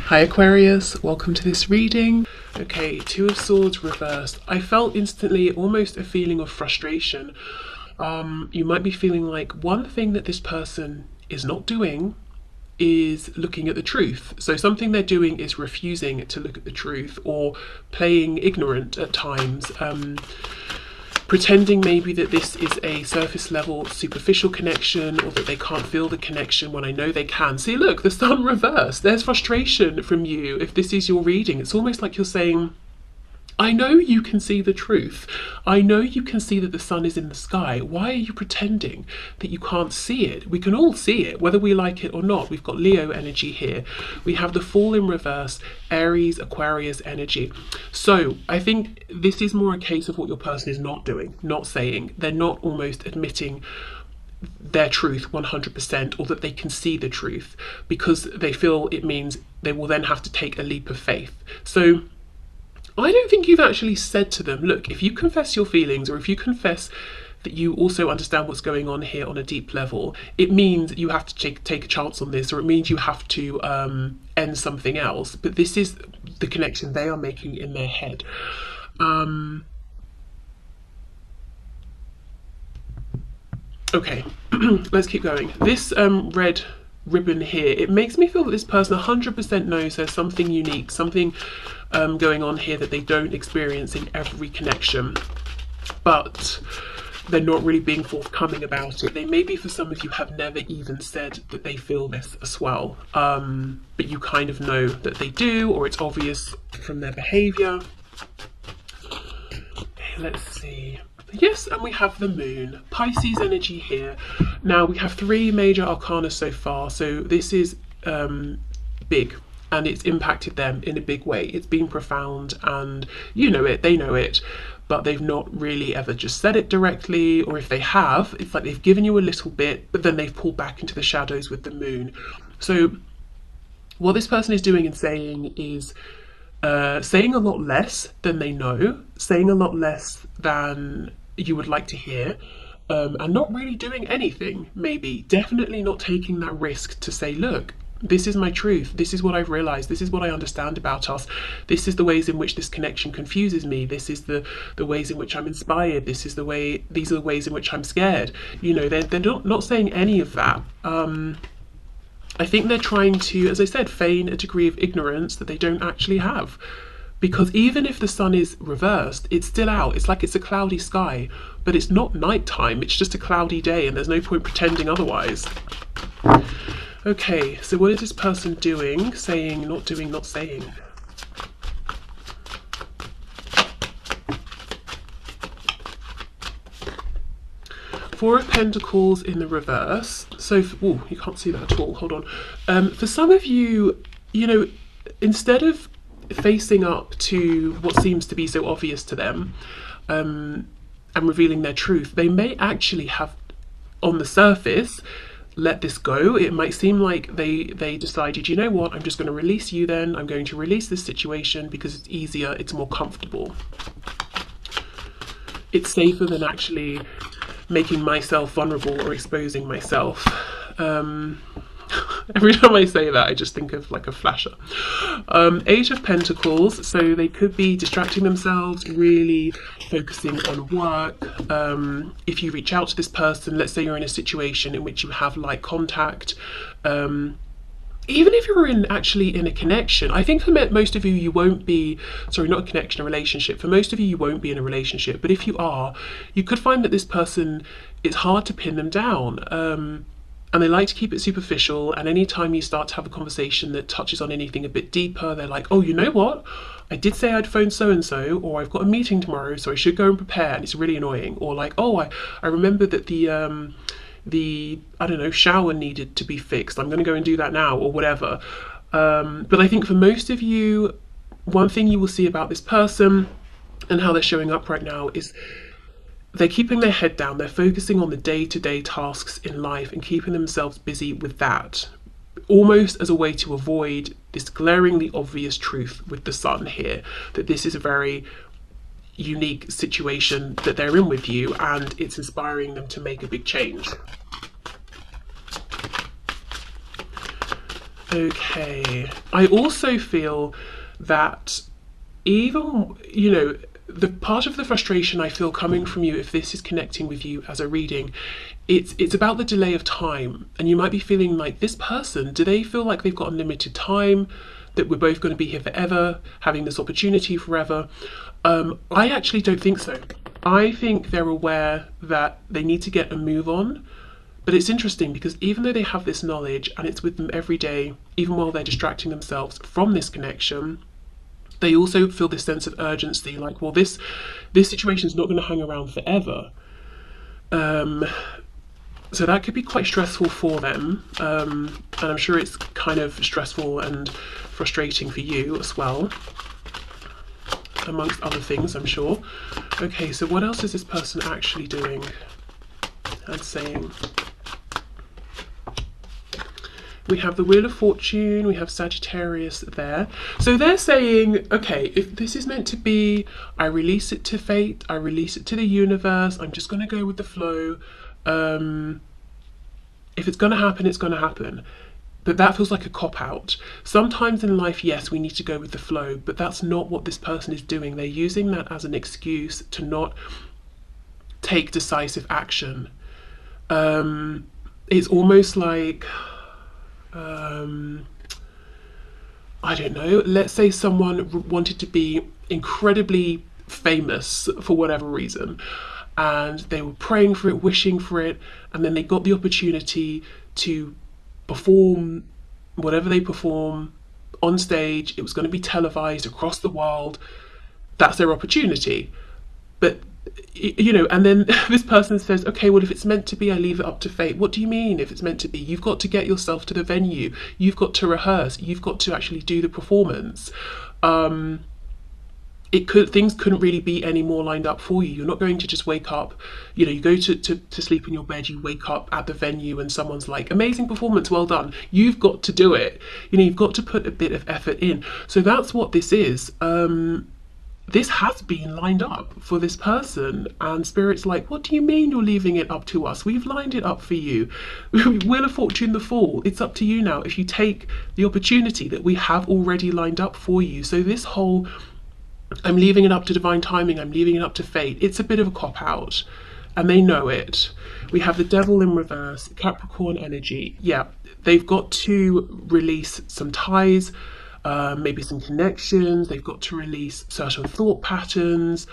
Hi Aquarius, welcome to this reading. Okay, Two of Swords reversed. I felt instantly almost a feeling of frustration. You might be feeling like one thing that this person is not doing is looking at the truth. So something they're doing is refusing to look at the truth or playing ignorant at times. Pretending maybe that this is a surface level superficial connection, or that they can't feel the connection when I know they can. See, look, the sun reversed. There's frustration from you. If this is your reading, it's almost like you're saying, I know you can see the truth. I know you can see that the sun is in the sky. Why are you pretending that you can't see it? We can all see it, whether we like it or not. We've got Leo energy here. We have the Fool in reverse, Aries, Aquarius energy. So I think this is more a case of what your person is not doing, not saying. They're not almost admitting their truth 100%, or that they can see the truth, because they feel it means they will then have to take a leap of faith. So I don't think you've actually said to them, look, if you confess your feelings, or if you confess that you also understand what's going on here on a deep level, it means you have to take a chance on this, or it means you have to end something else. But this is the connection they are making in their head. Okay, let's keep going. This red ribbon here, it makes me feel that this person 100% knows there's something unique, something going on here that they don't experience in every connection, but they're not really being forthcoming about it. They maybe, for some of you, have never even said that they feel this as well, but you kind of know that they do, or it's obvious from their behavior. Okay, let's see. Yes, and we have the moon, Pisces energy here. Now we have three major arcana so far, so this is big, and it's impacted them in a big way. It's been profound, and you know it, they know it, but they've not really ever just said it directly, or if they have, it's like they've given you a little bit, but then they've pulled back into the shadows with the moon. So what this person is doing and saying is saying a lot less than they know, saying a lot less than you would like to hear, and not really doing anything, maybe. Definitely not taking that risk to say, look, this is my truth, this is what I've realized, this is what I understand about us, this is the ways in which this connection confuses me, this is the ways in which I'm inspired, these are the ways in which I'm scared. You know, they're not saying any of that. I think they're trying to, as I said, feign a degree of ignorance that they don't actually have. Because even if the sun is reversed, it's still out. It's like it's a cloudy sky, but it's not nighttime. It's just a cloudy day, and there's no point pretending otherwise. Okay, so what is this person doing? Saying, not doing, not saying. Four of Pentacles in the reverse. So, oh, you can't see that at all. Hold on. For some of you, you know, instead of facing up to what seems to be so obvious to them, and revealing their truth, they may actually have, on the surface, let this go. It might seem like they decided, you know what, I'm just going to release you then. I'm going to release this situation because it's easier, it's more comfortable. It's safer than actually making myself vulnerable or exposing myself. Every time I say that, I just think of like a flasher. Age of Pentacles, so they could be distracting themselves, really focusing on work. If you reach out to this person, let's say you're in a situation in which you have light contact, even if you're actually in a connection, I think for most of you, you won't be, sorry, not a connection, a relationship. For most of you, you won't be in a relationship, but if you are, you could find that this person, it's hard to pin them down. And they like to keep it superficial, and anytime you start to have a conversation that touches on anything a bit deeper, they're like, oh, you know what? I did say I'd phone so-and-so, or I've got a meeting tomorrow, so I should go and prepare, and it's really annoying. Or like, oh, I remember that the I don't know, shower needed to be fixed. I'm going to go and do that now, or whatever. But I think for most of you, one thing you will see about this person and how they're showing up right now is they're keeping their head down. They're focusing on the day-to-day tasks in life and keeping themselves busy with that, almost as a way to avoid this glaringly obvious truth with the sun here, that this is a very unique situation that they're in with you, and it's inspiring them to make a big change. Okay. I also feel that even, you know, the part of the frustration I feel coming from you, if this is connecting with you as a reading, it's about the delay of time. And you might be feeling like, this person, do they feel like they've got unlimited time, that we're both going to be here forever, having this opportunity forever? I actually don't think so. I think they're aware that they need to get a move on. But it's interesting because even though they have this knowledge and it's with them every day, even while they're distracting themselves from this connection, they also feel this sense of urgency, like, well, this situation is not going to hang around forever. So that could be quite stressful for them, and I'm sure it's kind of stressful and frustrating for you as well, amongst other things, I'm sure. Okay, so what else is this person actually doing and saying? We have the Wheel of Fortune, we have Sagittarius there. So they're saying, okay, if this is meant to be, I release it to fate, I release it to the universe, I'm just going to go with the flow. If it's going to happen, it's going to happen. But that feels like a cop-out. Sometimes in life, yes, we need to go with the flow, but that's not what this person is doing. They're using that as an excuse to not take decisive action. It's almost like, I don't know, let's say someone wanted to be incredibly famous for whatever reason, and they were praying for it, wishing for it, and then they got the opportunity to perform whatever they perform on stage. It was going to be televised across the world. That's their opportunity. But you know, and then this person says, okay, well, if it's meant to be, I leave it up to fate. What do you mean if it's meant to be? You've got to get yourself to the venue, you've got to rehearse, you've got to actually do the performance. Things couldn't really be any more lined up for you. You're not going to just wake up, you know, you go to sleep in your bed, you wake up at the venue and someone's like, amazing performance, well done. You've got to do it. You know, you've got to put a bit of effort in. So that's what this is. This has been lined up for this person, and Spirit's like, what do you mean you're leaving it up to us? We've lined it up for you. Wheel of Fortune, the Fool, it's up to you now if you take the opportunity that we have already lined up for you. So this whole, I'm leaving it up to divine timing, I'm leaving it up to fate, it's a bit of a cop-out, and they know it. We have the Devil in reverse, Capricorn energy. Yeah, they've got to release some ties, maybe some connections. They've got to release certain thought patterns.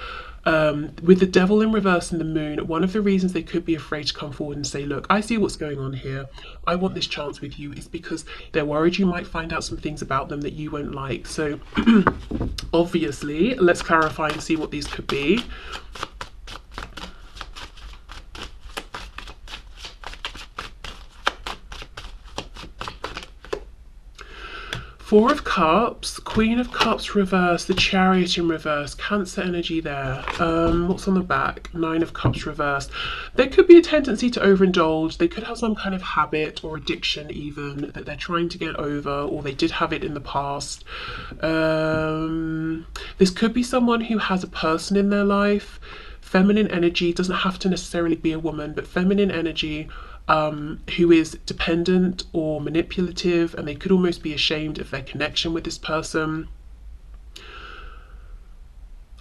With the Devil in reverse and the Moon, one of the reasons they could be afraid to come forward and say, look, I see what's going on here, I want this chance with you, is because they're worried you might find out some things about them that you won't like. So obviously, let's clarify and see what these could be. Four of Cups, Queen of Cups reverse, the Chariot in reverse, Cancer energy there. What's on the back? Nine of Cups reversed. There could be a tendency to overindulge. They could have some kind of habit or addiction even that they're trying to get over, or they did have it in the past. This could be someone who has a person in their life. Feminine energy, doesn't have to necessarily be a woman, but feminine energy, who is dependent or manipulative, and they could almost be ashamed of their connection with this person.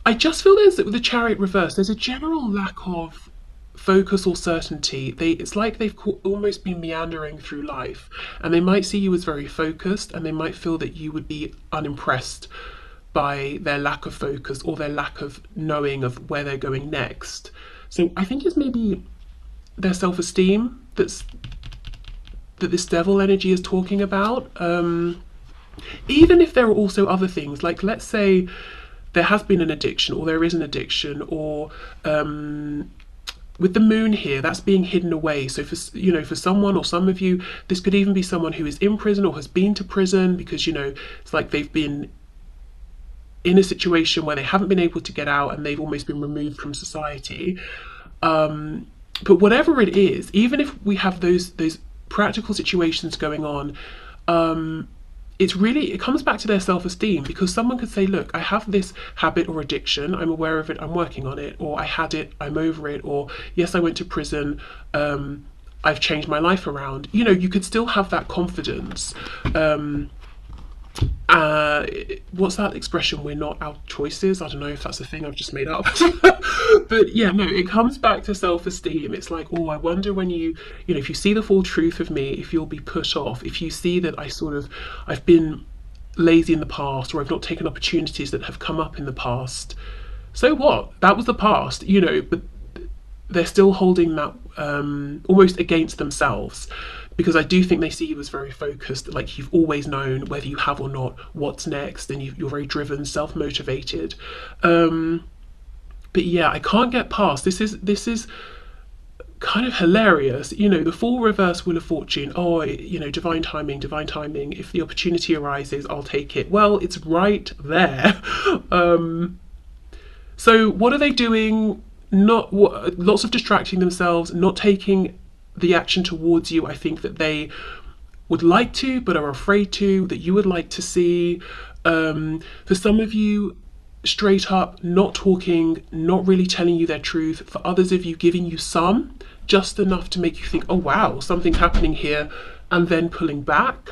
I just feel there's, with the Chariot reverse, there's a general lack of focus or certainty. It's like they've almost been meandering through life, and they might see you as very focused, and they might feel that you would be unimpressed by their lack of focus or their lack of knowing of where they're going next. So I think it's maybe their self-esteem that this Devil energy is talking about. Even if there are also other things, like let's say there has been an addiction, or there is an addiction, or with the Moon here, that's being hidden away. So for, you know, for someone or some of you, this could even be someone who is in prison or has been to prison, because, you know, it's like they've been in a situation where they haven't been able to get out and they've almost been removed from society. But whatever it is, even if we have those practical situations going on, it comes back to their self-esteem, because someone could say, look, I have this habit or addiction, I'm aware of it, I'm working on it, or I had it, I'm over it, or yes, I went to prison, I've changed my life around. You know, you could still have that confidence. What's that expression? We're not our choices. I don't know if that's a thing I've just made up. But yeah, no, it comes back to self-esteem. It's like, oh, I wonder when you know, if you see the full truth of me, if you'll be put off, if you see that I've been lazy in the past, or I've not taken opportunities that have come up in the past. So what? That was the past, you know, but they're still holding that almost against themselves, because I do think they see you as very focused, like you've always known, whether you have or not, what's next, and you're very driven, self-motivated. But yeah, I can't get past this is kind of hilarious, you know, the full reverse Wheel of Fortune. Oh, you know, divine timing, divine timing. If the opportunity arises, I'll take it. Well, it's right there. So what are they doing? Lots of distracting themselves, not taking the action towards you. I think that they would like to, but are afraid to, that you would like to see. For some of you, straight up not talking, not really telling you their truth. For others of you, giving you just enough to make you think, oh wow, something's happening here, and then pulling back.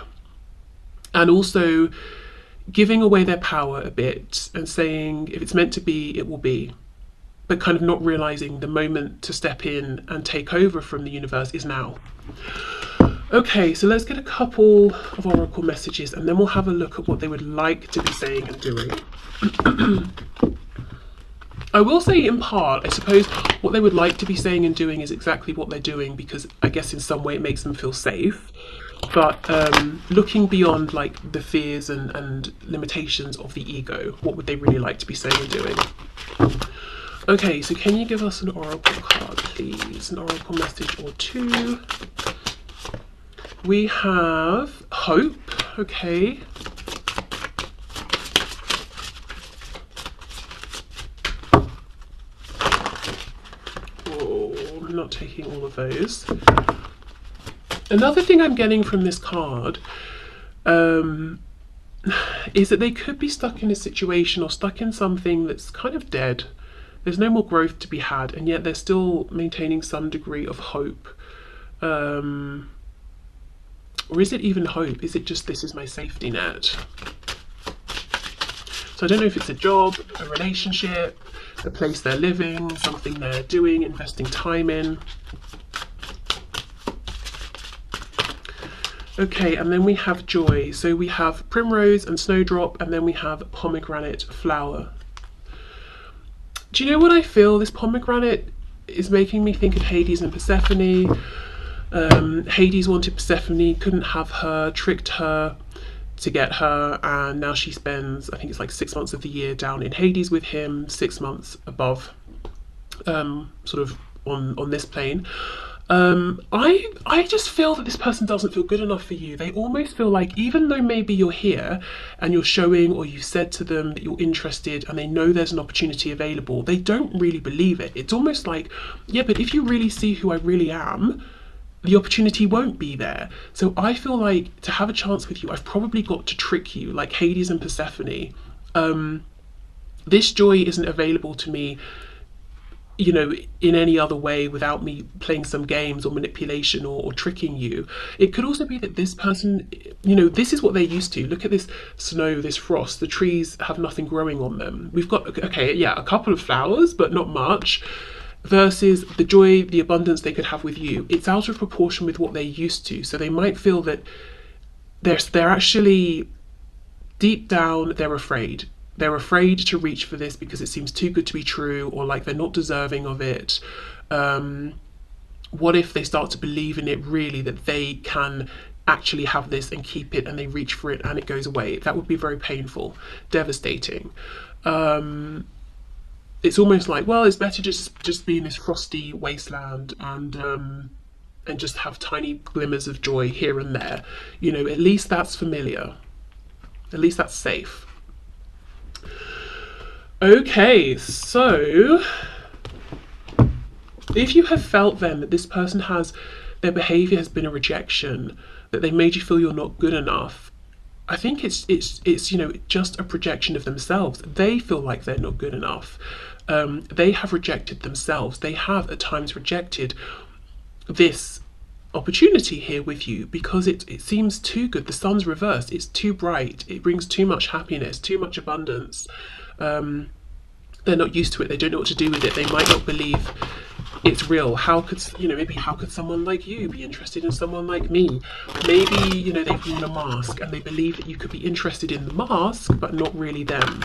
And also giving away their power a bit and saying, if it's meant to be, it will be. But kind of not realizing the moment to step in and take over from the universe is now. Okay, so let's get a couple of oracle messages, and then we'll have a look at what they would like to be saying and doing. I will say in part, I suppose what they would like to be saying and doing is exactly what they're doing, because I guess in some way it makes them feel safe. But looking beyond like the fears and limitations of the ego, what would they really like to be saying and doing? Okay, so can you give us an oracle card, please? An oracle message or two. We have hope, okay. Oh, I'm not taking all of those. Another thing I'm getting from this card is that they could be stuck in a situation or stuck in something that's kind of dead. There's no more growth to be had, and yet they're still maintaining some degree of hope. Or is it even hope? Is it just, this is my safety net? So I don't know if it's a job, a relationship, a place they're living, something they're doing, investing time in. Okay, and then we have joy. So we have primrose and snowdrop, and then we have pomegranate flower. Do you know what I feel? This pomegranate is making me think of Hades and Persephone. Hades wanted Persephone, couldn't have her, tricked her to get her, and now she spends, I think it's like 6 months of the year down in Hades with him, 6 months above, sort of on this plane. I just feel that this person doesn't feel good enough for you. They almost feel like, even though maybe you're here and you're showing, or you said to them that you're interested and they know there's an opportunity available, they don't really believe it. It's almost like, yeah, but if you really see who I really am, the opportunity won't be there. So I feel like to have a chance with you, I've probably got to trick you, like Hades and Persephone. This joy isn't available to me, you know, in any other way without me playing some games or manipulation or tricking you. It could also be that this person, you know, this is what they're used to. Look at this snow, this frost, the trees have nothing growing on them. We've got, okay, yeah, a couple of flowers, but not much, versus the joy, the abundance they could have with you. It's out of proportion with what they're used to. So they might feel that they're actually, deep down, they're afraid. They're afraid to reach for this because it seems too good to be true, or like they're not deserving of it. What if they start to believe in it really, that they can actually have this and keep it, and they reach for it and it goes away? That would be very painful, devastating. It's almost like, well, it's better just be in this frosty wasteland and just have tiny glimmers of joy here and there. You know, at least that's familiar. At least that's safe. Okay, so if you have felt then that this person their behavior has been a rejection, that they made you feel you're not good enough, I think it's you know, just a projection of themselves. They feel like they're not good enough. They have rejected themselves. They have at times rejected this opportunity here with you, because it seems too good. The sun's reversed, it's too bright, it brings too much happiness, too much abundance. They're not used to it, they don't know what to do with it, they might not believe it's real. How could, maybe how could someone like you be interested in someone like me? Maybe, they've worn a mask and they believe that you could be interested in the mask but not really them.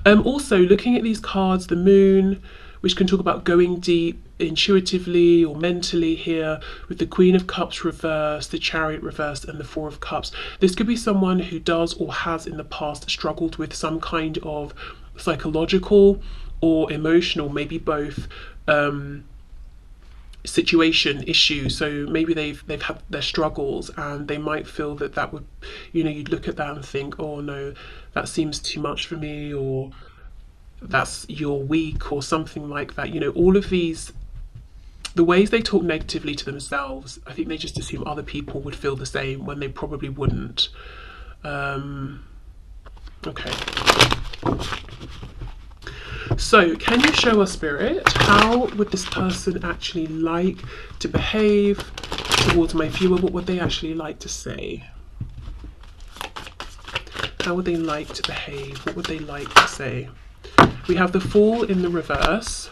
Also, looking at these cards, the moon, which can talk about going deep intuitively or mentally here, with the Queen of Cups reversed, the Chariot reversed, and the Four of Cups. This could be someone who does or has in the past struggled with some kind of psychological or emotional, maybe both, situation issue. So maybe they've had their struggles and they might feel that would, you'd look at that and think, oh no, that seems too much for me, or you're weak, or something like that. All of these, the ways they talk negatively to themselves, I think they just assume other people would feel the same when they probably wouldn't. Okay. So, can you show us, Spirit, how would this person actually like to behave towards my viewer? What would they actually like to say? How would they like to behave? What would they like to say? We have the Fool in the reverse.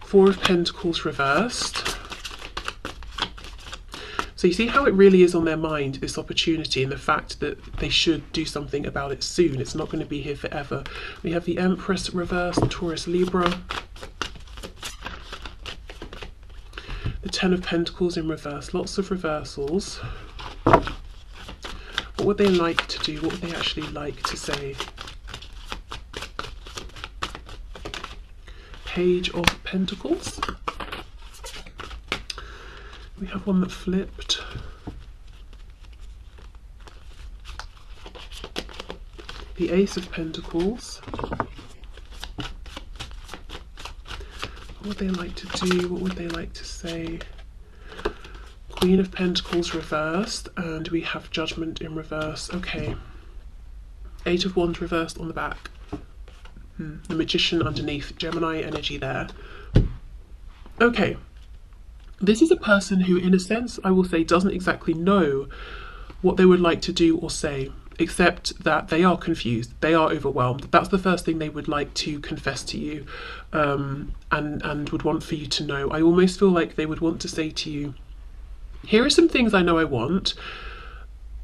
Four of Pentacles reversed. So you see how it really is on their mind, this opportunity, and the fact that they should do something about it soon. It's not going to be here forever. We have the Empress reversed, Taurus Libra. The Ten of Pentacles in reverse. Lots of reversals. What would they like to do? What would they actually like to say? Page of Pentacles. We have one that flipped. The Ace of Pentacles. What would they like to do? What would they like to say? Queen of Pentacles reversed, and we have Judgment in reverse. Okay. Eight of Wands reversed on the back. The Magician underneath. Gemini energy there. Okay. This is a person who, in a sense, I will say, doesn't exactly know what they would like to do or say, except that they are confused, they are overwhelmed. That's the first thing they would like to confess to you, and would want for you to know. I almost feel like they would want to say to you, here are some things I know I want,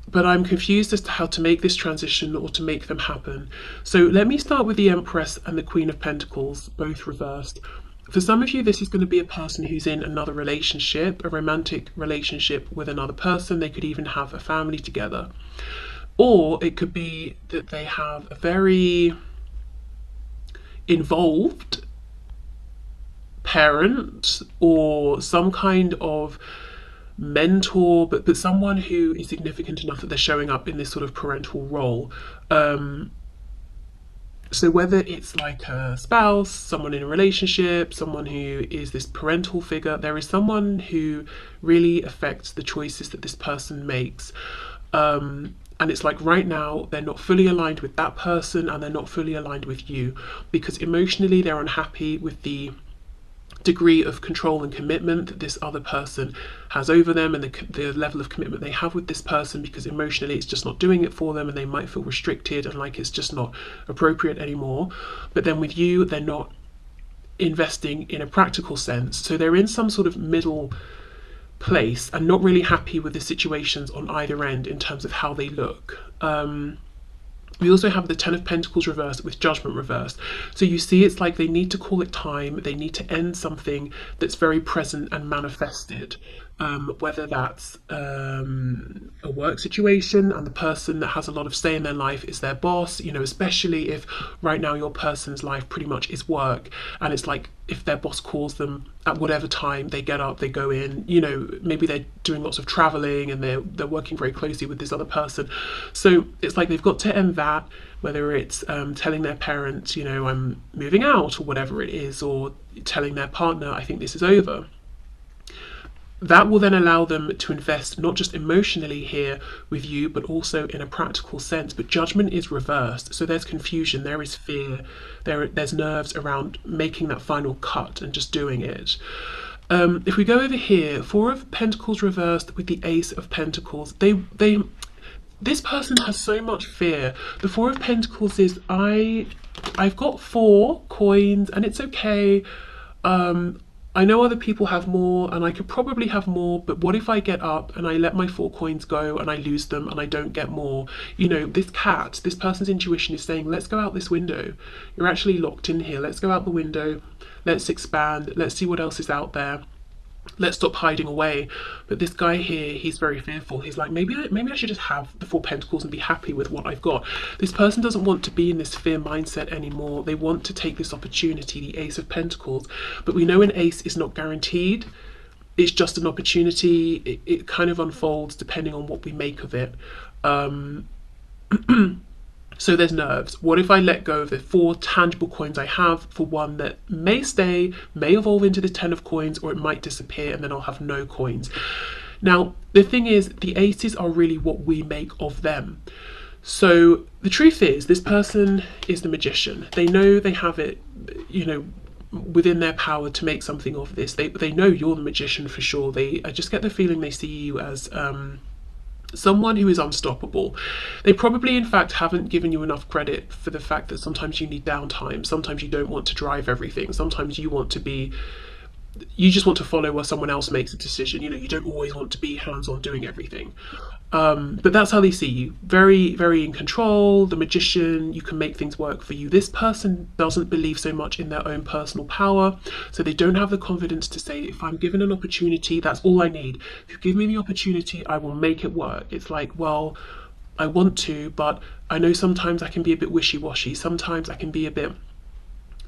but I'm confused as to how to make this transition or to make them happen. So let me start with the Empress and the Queen of Pentacles, both reversed. For some of you, this is going to be a person who's in another relationship, a romantic relationship with another person. They could even have a family together. Or it could be that they have a very involved parent or some kind of mentor, but someone who is significant enough that they're showing up in this sort of parental role. So whether it's like a spouse, someone in a relationship, someone who is this parental figure, there is someone who really affects the choices that this person makes. And it's like right now, they're not fully aligned with that person and they're not fully aligned with you, because emotionally they're unhappy with the degree of control and commitment that this other person has over them, and the level of commitment they have with this person, because emotionally it's just not doing it for them and they might feel restricted and like it's just not appropriate anymore. But then with you, they're not investing in a practical sense, so they're in some sort of middle place and not really happy with the situations on either end in terms of how they look. We also have the Ten of Pentacles reversed with Judgment reversed. So you see, it's like they need to call it time. They need to end something that's very present and manifested. Whether that's a work situation and the person that has a lot of say in their life is their boss, especially if right now your person's life pretty much is work, and it's like if their boss calls them at whatever time, they get up, they go in, maybe they're doing lots of traveling and they're working very closely with this other person. So it's like they've got to end that, whether it's telling their parents, I'm moving out or whatever it is, or telling their partner, I think this is over. that will then allow them to invest not just emotionally here with you, but also in a practical sense. But judgment is reversed. So there's confusion, there is fear, there's nerves around making that final cut and just doing it. If we go over here, Four of Pentacles reversed with the Ace of Pentacles, this person has so much fear. The Four of Pentacles is, I've got 4 coins and it's okay. I know other people have more and I could probably have more, but what if I get up and I let my 4 coins go and I lose them and I don't get more? You know, this person's intuition is saying, let's go out this window. You're actually locked in here. Let's go out the window. Let's expand. Let's see what else is out there. Let's stop hiding away. But this guy here, he's very fearful. He's like, maybe I should just have the 4 Pentacles and be happy with what I've got. This person doesn't want to be in this fear mindset anymore. They want to take this opportunity, the Ace of Pentacles. But we know an ace is not guaranteed. It's just an opportunity. It kind of unfolds depending on what we make of it. So there's nerves. What if I let go of the 4 tangible coins I have for one that may stay, may evolve into the 10 of coins, or it might disappear and then I'll have no coins. Now, the thing is, the aces are really what we make of them. So the truth is, this person is the magician. They know they have it, you know, within their power to make something of this. They know you're the magician for sure. I just get the feeling they see you as someone who is unstoppable. They probably in fact haven't given you enough credit for the fact that sometimes you need downtime, sometimes you don't want to drive everything, sometimes you just want to follow where someone else makes a decision. You know, you don't always want to be hands-on doing everything. But that's how they see you. Very, very in control, the magician, you can make things work for you. This person doesn't believe so much in their own personal power, so they don't have the confidence to say, if I'm given an opportunity, that's all I need. If you give me the opportunity, I will make it work. It's like, well, I want to, but I know sometimes I can be a bit wishy-washy. Sometimes I can be a bit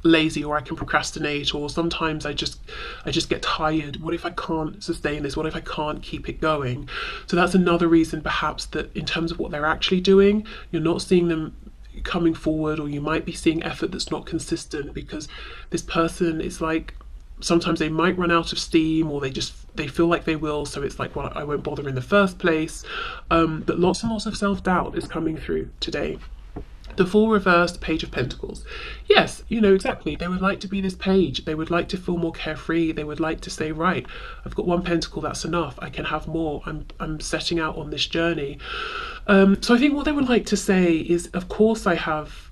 lazy, or I can procrastinate, or sometimes I just get tired. What if I can't sustain this? What if I can't keep it going? So that's another reason perhaps that in terms of what they're actually doing, you're not seeing them coming forward, or you might be seeing effort that's not consistent, because this person is like, sometimes they might run out of steam, or they feel like they will, so it's like, well, I won't bother in the first place. But lots and lots of self-doubt is coming through today. The full reversed Page of Pentacles. Yes, you know, exactly. They would like to be this page. They would like to feel more carefree. They would like to say, right, I've got 1 pentacle, that's enough. I can have more. I'm setting out on this journey. So I think what they would like to say is, of course I have,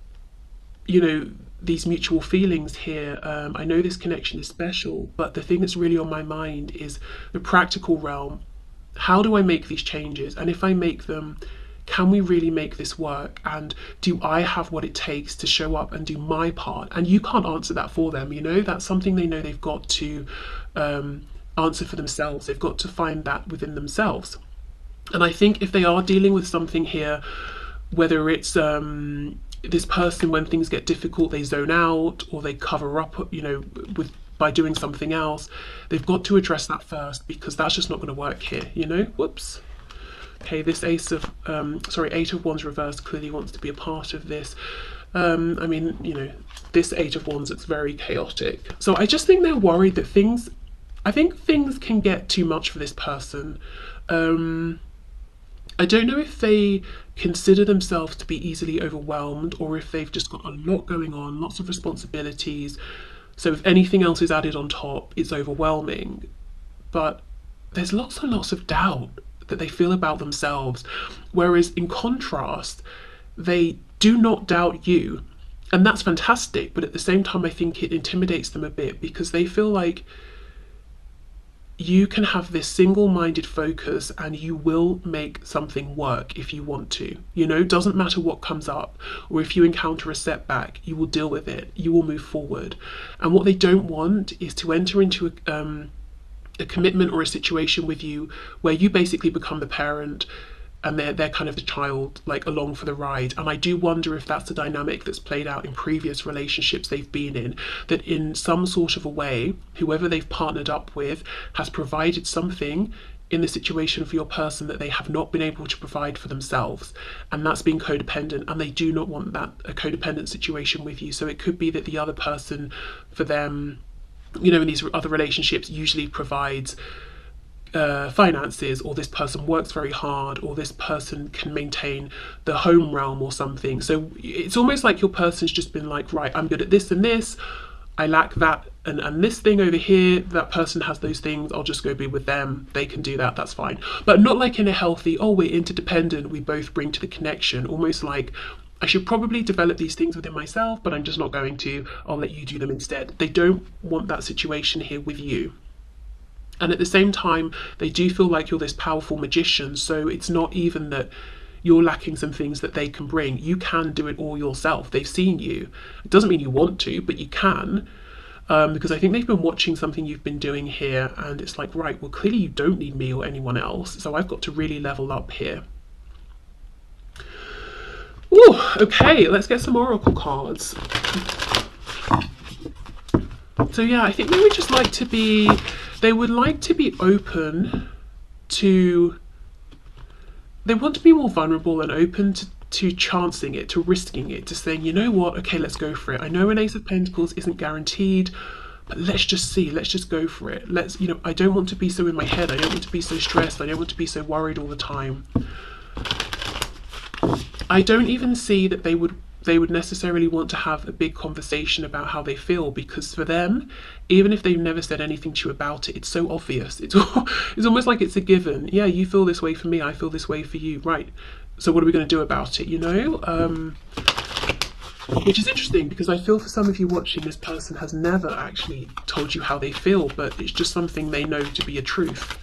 you know, these mutual feelings here. I know this connection is special, but the thing that's really on my mind is the practical realm. How do I make these changes? And if I make them, can we really make this work? And do I have what it takes to show up and do my part? And you can't answer that for them, you know, that's something they know they've got to answer for themselves. They've got to find that within themselves. And I think if they are dealing with something here, whether it's this person, when things get difficult, they zone out, or they cover up, you know, by doing something else, they've got to address that first, because that's just not going to work here, you know. Whoops. Okay, this Eight of Wands reversed clearly wants to be a part of this. I mean, you know, this Eight of Wands looks very chaotic. So I just think they're worried that things can get too much for this person. I don't know if they consider themselves to be easily overwhelmed, or if they've just got a lot going on, lots of responsibilities. So if anything else is added on top, it's overwhelming. But there's lots and lots of doubt that they feel about themselves, whereas in contrast, they do not doubt you, and that's fantastic. But at the same time, I think it intimidates them a bit, because they feel like you can have this single-minded focus and you will make something work if you want to. You know, doesn't matter what comes up, or if you encounter a setback, you will deal with it, you will move forward. And what they don't want is to enter into a commitment or a situation with you where you basically become the parent and they're kind of the child, like along for the ride. And I do wonder if that's the dynamic that's played out in previous relationships they've been in, that in some sort of a way, whoever they've partnered up with has provided something in the situation for your person that they have not been able to provide for themselves, and that's being codependent, and they do not want that, a codependent situation with you. So it could be that the other person for them, you know, in these other relationships usually provides finances, or this person works very hard, or this person can maintain the home realm or something. So it's almost like your person's just been like, right, I'm good at this and this, I lack that and this thing over here, that person has those things, I'll just go be with them, they can do that, that's fine. But not like in a healthy, oh, we're interdependent, we both bring to the connection, almost like I should probably develop these things within myself, but I'm just not going to, I'll let you do them instead. They don't want that situation here with you. And at the same time, they do feel like you're this powerful magician. So it's not even that you're lacking some things that they can bring. You can do it all yourself. They've seen you. It doesn't mean you want to, but you can. Because I think they've been watching something you've been doing here. And it's like, right, well, clearly you don't need me or anyone else. So I've got to really level up here. Ooh, okay, let's get some oracle cards. So yeah, I think they would just like to be, they would like to be open to, they want to be more vulnerable and open to chancing it, to risking it, to saying, you know what, okay, let's go for it. I know an Ace of Pentacles isn't guaranteed, but let's just see, let's just go for it. Let's, you know, I don't want to be so in my head. I don't want to be so stressed. I don't want to be so worried all the time. I don't even see that they would necessarily want to have a big conversation about how they feel, because for them, even if they've never said anything to you about it, it's so obvious. It's almost like it's a given. Yeah, you feel this way for me, I feel this way for you, right? So what are we going to do about it, you know? Which is interesting, because I feel for some of you watching, this person has never actually told you how they feel, but it's just something they know to be a truth.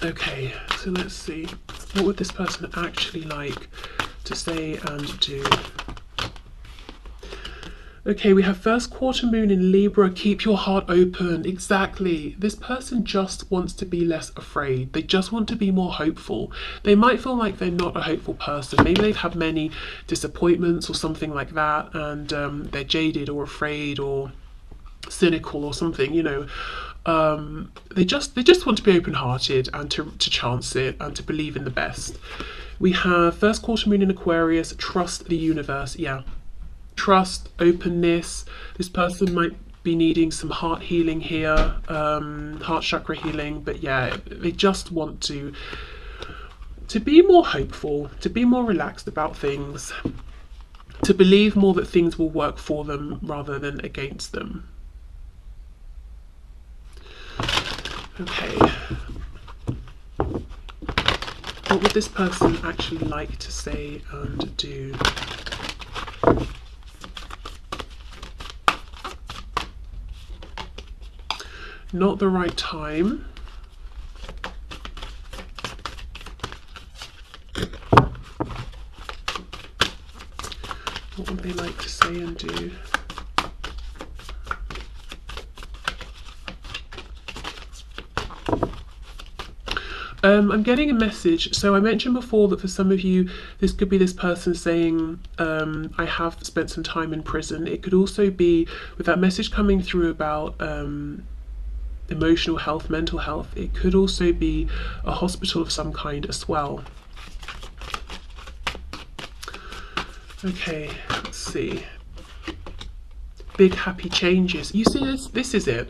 Okay, so let's see. What would this person actually like to say and do? Okay, we have first quarter moon in Libra. Keep your heart open. Exactly. This person just wants to be less afraid. They just want to be more hopeful. They might feel like they're not a hopeful person. Maybe they've had many disappointments or something like that, and they're jaded or afraid or cynical or something, you know. They just want to be open-hearted and to chance it and to believe in the best. We have first quarter moon in Aquarius. Trust the universe. Yeah, trust, openness. This person might be needing some heart healing here, heart chakra healing, but yeah, they just want to be more hopeful, to be more relaxed about things, to believe more that things will work for them rather than against them. Okay, what would this person actually like to say and do? Not the right time. What would they like to say and do? I'm getting a message. So I mentioned before that for some of you, this could be this person saying, I have spent some time in prison. It could also be with that message coming through about emotional health, mental health. It could also be a hospital of some kind as well. Okay, let's see. Big happy changes. You see this? This is it.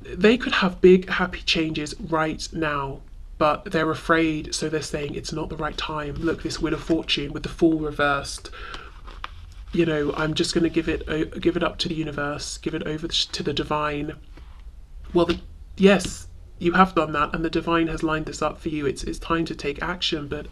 They could have big happy changes right now, but they're afraid, so they're saying it's not the right time. Look, this Wheel of Fortune with the Fool reversed. You know, I'm just going to give it up to the universe, give it over to the divine. Well, yes, you have done that, and the divine has lined this up for you. It's time to take action. But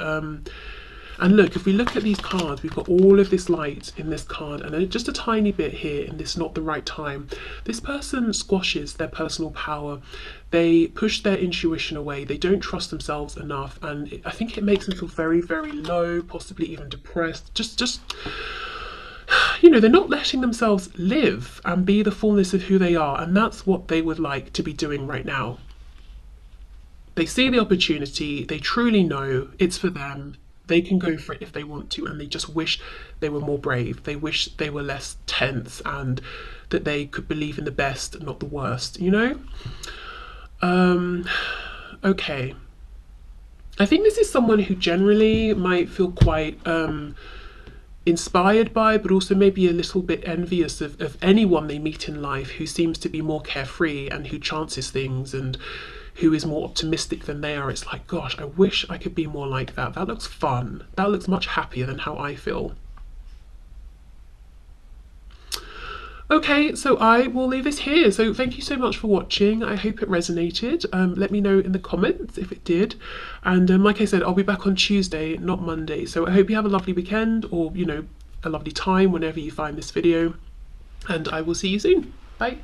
and look, if we look at these cards, we've got all of this light in this card, and then just a tiny bit here in this not the right time. This person squashes their personal power. They push their intuition away. They don't trust themselves enough, and I think it makes them feel very, very low, possibly even depressed. Just you know, they're not letting themselves live and be the fullness of who they are, and that's what they would like to be doing right now. They see the opportunity. They truly know it's for them. They can go for it if they want to, and they just wish they were more brave. They wish they were less tense and that they could believe in the best, not the worst, you know? Okay. I think this is someone who generally might feel quite inspired by, but also maybe a little bit envious of anyone they meet in life who seems to be more carefree and who chances things and who is more optimistic than they are. It's like, gosh, I wish I could be more like that. That looks fun. That looks much happier than how I feel. Okay, so I will leave this here. So thank you so much for watching. I hope it resonated. Let me know in the comments if it did. And like I said, I'll be back on Tuesday, not Monday. So I hope you have a lovely weekend, or, you know, a lovely time whenever you find this video. And I will see you soon. Bye.